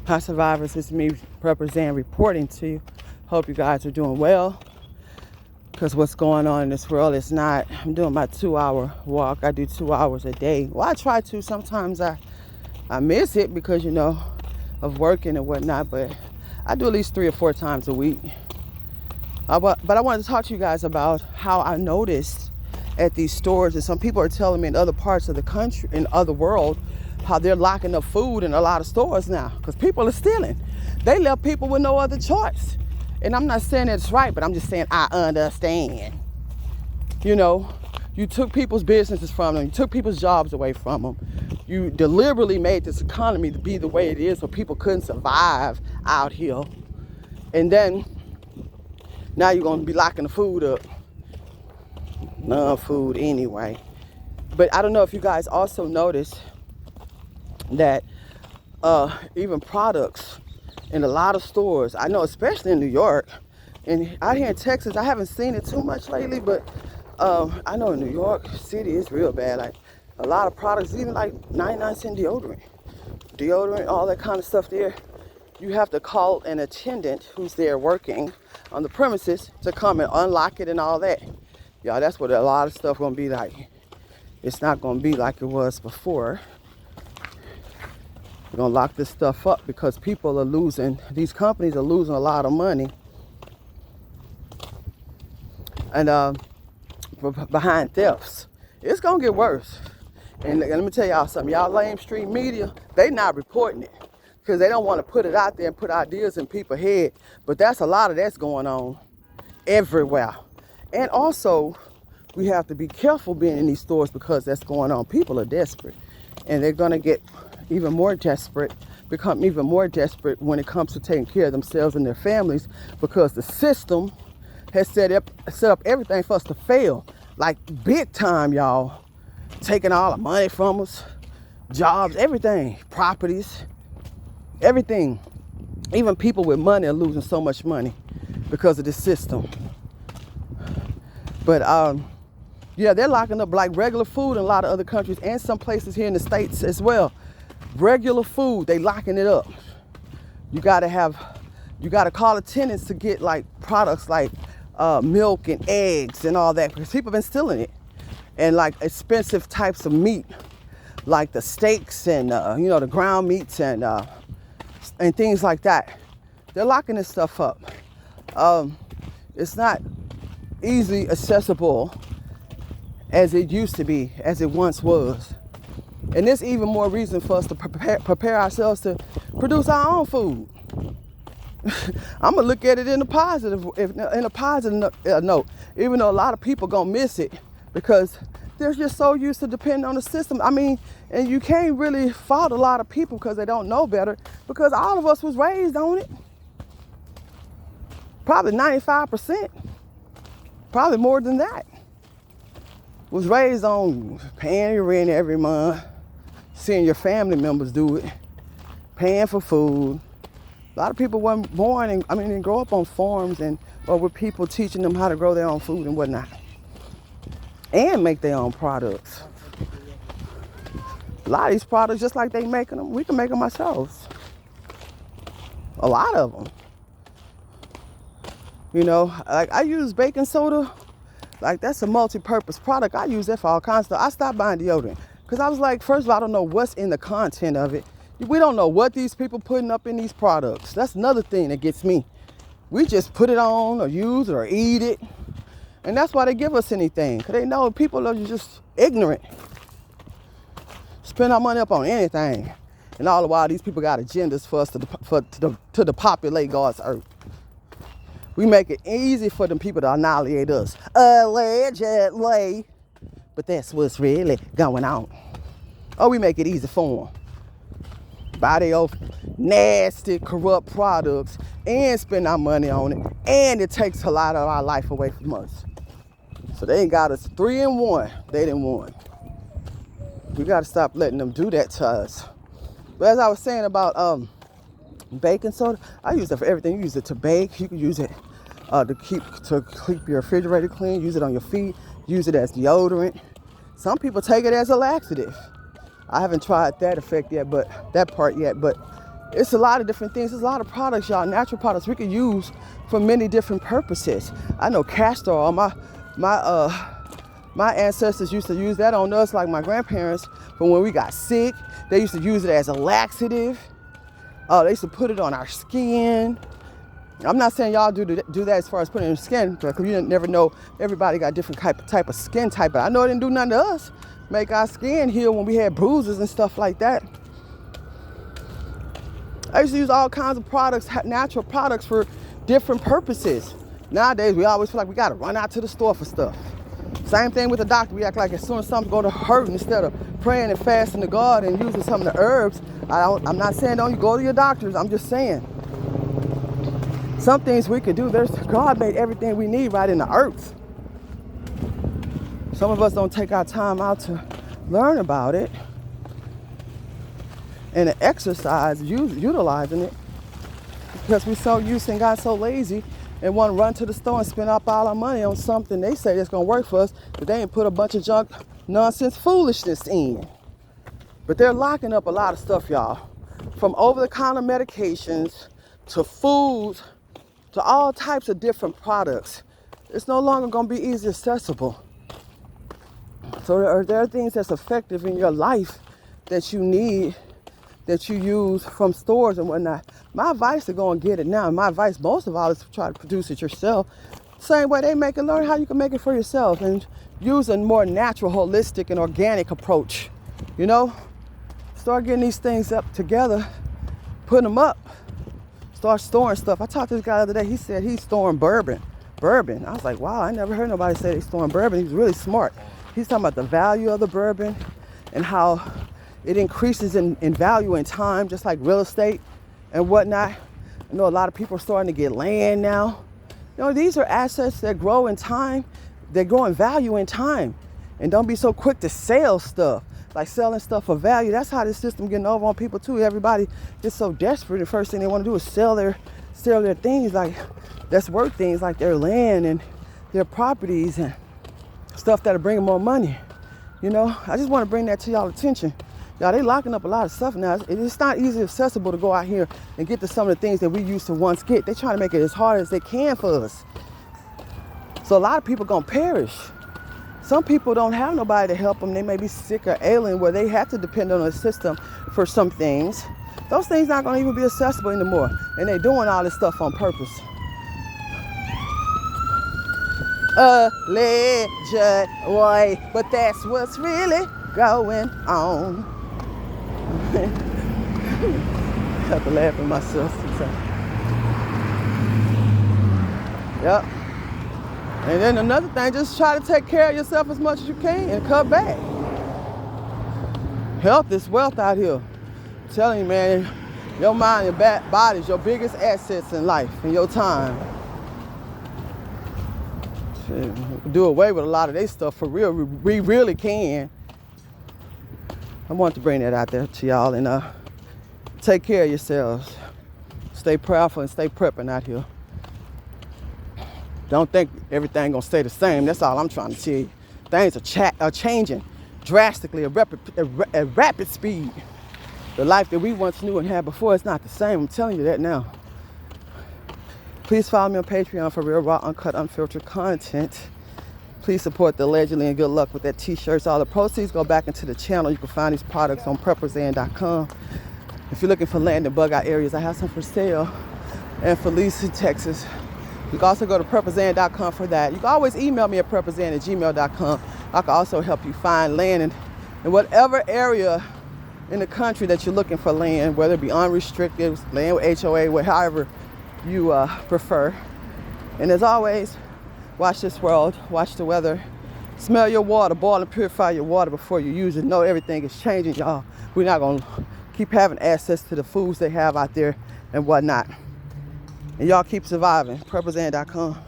Hi survivors, it's me representing, reporting to you. Hope you guys are doing well, because what's going on in this world is not. I'm doing my 2-hour walk. I do 2 hours a day. Well, I try to. Sometimes I miss it because, you know, of working and whatnot, but I do at least 3 or 4 times a week. But I wanted to talk to you guys about how I noticed at these stores, and some people are telling me in other parts of the country, in other world, how they're locking up food in a lot of stores now because people are stealing. They left people with no other choice. And I'm not saying it's right, but I'm just saying I understand. You know, you took people's businesses from them. You took people's jobs away from them. You deliberately made this economy to be the way it is so people couldn't survive out here. And then now you're going to be locking the food up. Non-food anyway. But I don't know if you guys also noticed that even products in a lot of stores, I know especially in New York, and out here in Texas, I haven't seen it too much lately, but I know in New York City it's real bad. Like a lot of products, even like 99-cent deodorant, all that kind of stuff there. You have to call an attendant who's there working on the premises to come and unlock it and all that. Y'all, that's what a lot of stuff gonna be like. It's not gonna be like it was before. We're gonna lock this stuff up because people are losing, these companies are losing a lot of money. And behind thefts, it's gonna get worse. And let me tell y'all something, y'all lamestream media, they not reporting it because they don't want to put it out there and put ideas in people's head. But that's a lot of that's going on everywhere. And also, we have to be careful being in these stores because that's going on. People are desperate, and they're gonna get even more desperate, become even more desperate when it comes to taking care of themselves and their families, because the system has set up everything for us to fail, like big time, y'all. Taking all the money from us, jobs, everything, properties, everything. Even people with money are losing so much money because of this system. But yeah, they're locking up like regular food in a lot of other countries and some places here in the States as well. Regular food, they locking it up. You gotta call attendants to get like products like milk and eggs and all that, because people have been stealing it. And like expensive types of meat, like the steaks and you know, the ground meats and things like that. They're locking this stuff up. It's not easily accessible as it used to be, as it once was. And there's even more reason for us to prepare ourselves to produce our own food. I'm gonna look at it in a positive note, even though a lot of people gonna miss it because they're just so used to depending on the system. I mean, and you can't really fault a lot of people because they don't know better, because all of us was raised on it. Probably 95%, probably more than that, was raised on paying your rent every month, seeing your family members do it, paying for food. A lot of people weren't born and grow up on farms or with people teaching them how to grow their own food and whatnot, and make their own products. A lot of these products, just like they making them, we can make them ourselves. A lot of them. You know, like I use baking soda. Like that's a multi-purpose product. I use that for all kinds of stuff. I stopped buying deodorant because I was like, first of all, I don't know what's in the content of it. We don't know what these people putting up in these products. That's another thing that gets me. We just put it on or use it or eat it. And that's why they give us anything, because they know people are just ignorant. Spend our money up on anything. And all the while, these people got agendas for us to depopulate God's earth. We make it easy for them people to annihilate us. Allegedly. But that's what's really going on. Or we make it easy for them. Buy their old nasty, corrupt products and spend our money on it. And it takes a lot of our life away from us. So they ain't got us 3-1. They didn't win. We got to stop letting them do that to us. But as I was saying about baking soda, I use it for everything. You use it to bake. You can use it to keep your refrigerator clean. Use it on your feet. Use it as deodorant. Some people take it as a laxative. I haven't tried that effect yet, but It's a lot of different things. There's a lot of products, y'all, natural products we could use for many different purposes. I know castor oil, my ancestors used to use that on us, like my grandparents, but when we got sick, they used to use it as a laxative. They used to put it on our skin. I'm not saying y'all do that as far as putting it in the skin, because you never know. Everybody got different type of skin type, but I know it didn't do nothing to us. Make our skin heal when we had bruises and stuff like that. I used to use all kinds of products, natural products, for different purposes. Nowadays, we always feel like we got to run out to the store for stuff. Same thing with the doctor. We act like as soon as something's going to hurt, instead of praying and fasting to God and using some of the herbs. I'm not saying don't you go to your doctors. I'm just saying some things we could do. God made everything we need right in the earth. Some of us don't take our time out to learn about it and to exercise, utilizing it, because we're so used and got so lazy and want to run to the store and spend up all our money on something they say that's going to work for us, but they ain't put a bunch of junk, nonsense, foolishness in. But they're locking up a lot of stuff, y'all, from over-the-counter medications to foods to all types of different products. It's no longer going to be easy accessible. So there are things that's effective in your life that you need, that you use from stores and whatnot. My advice to go and get it now, and my advice most of all is to try to produce it yourself. Same way they make it, learn how you can make it for yourself and use a more natural, holistic, and organic approach. You know, start getting these things up together, put them up, start storing stuff. I talked to this guy the other day, he said he's storing bourbon. I was like, wow, I never heard nobody say they're storing bourbon. He was really smart. He's talking about the value of the bourbon and how it increases in value in time, just like real estate and whatnot. I know a lot of people are starting to get land now. You know, these are assets that grow in time. They grow in value in time. And don't be so quick to sell stuff, like selling stuff for value. That's how this system getting over on people too. Everybody gets so desperate. The first thing they want to do is sell their things, like that's worth things, like their land and their properties and stuff that'll bring them more money. You know, I just want to bring that to y'all attention. Y'all, they locking up a lot of stuff now. It's not easily accessible to go out here and get to some of the things that we used to once get. They trying to make it as hard as they can for us. So a lot of people gonna perish. Some people don't have nobody to help them. They may be sick or ailing where they have to depend on a system for some things. Those things not gonna even be accessible anymore. And they doing all this stuff on purpose. Alleged, boy, but that's what's really going on. I have to laugh at myself sometimes. Yep. And then another thing, just try to take care of yourself as much as you can and cut back. Health is wealth out here. I'm telling you, man, your mind and body is your biggest assets in life and your time. Shit, we can do away with a lot of their stuff for real. We really can. I want to bring that out there to y'all and take care of yourselves. Stay prayerful and stay prepping out here. Don't think everything gonna stay the same. That's all I'm trying to tell you. Things are changing drastically at rapid speed. The life that we once knew and had before is not the same. I'm telling you that now. Please follow me on Patreon for real, raw, uncut, unfiltered content. Please support the Allegedly and good luck with that t-shirts. All the proceeds go back into the channel. You can find these products on prepperzan.com. If you're looking for land in bug out areas, I have some for sale. And for lease in Texas. You can also go to prepperzan.com for that. You can always email me at prepperzan@gmail.com. I can also help you find land in whatever area in the country that you're looking for land, whether it be unrestricted, land with HOA, however you prefer. And as always, watch this world, watch the weather, smell your water, boil and purify your water before you use it. Know everything is changing, y'all. We're not gonna keep having access to the foods they have out there and whatnot. And y'all keep surviving. prepperzan.com.